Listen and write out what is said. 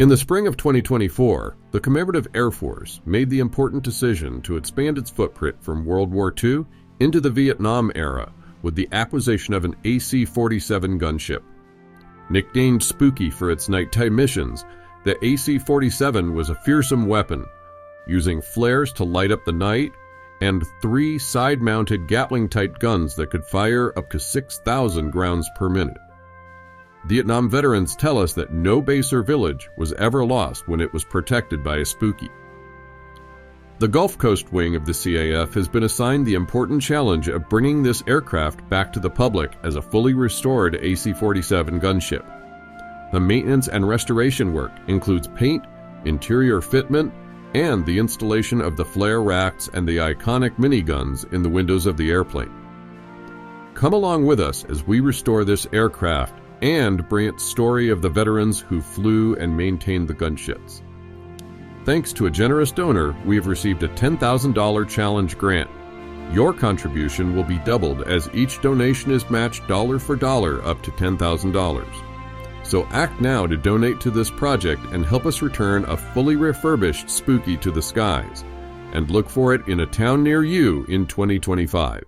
In the spring of 2024, the Commemorative Air Force made the important decision to expand its footprint from World War II into the Vietnam era with the acquisition of an AC-47 gunship. Nicknamed Spooky for its nighttime missions, the AC-47 was a fearsome weapon, using flares to light up the night and 3 side-mounted Gatling-type guns that could fire up to 6,000 rounds per minute. Vietnam veterans tell us that no base or village was ever lost when it was protected by a Spooky. The Gulf Coast wing of the CAF has been assigned the important challenge of bringing this aircraft back to the public as a fully restored AC-47 gunship. The maintenance and restoration work includes paint, interior fitment, and the installation of the flare racks and the iconic miniguns in the windows of the airplane. Come along with us as we restore this aircraft and bring its story of the veterans who flew and maintained the gunships. Thanks to a generous donor, we have received a $10,000 challenge grant. Your contribution will be doubled as each donation is matched dollar for dollar up to $10,000. So act now to donate to this project and help us return a fully refurbished Spooky to the skies. And look for it in a town near you in 2025.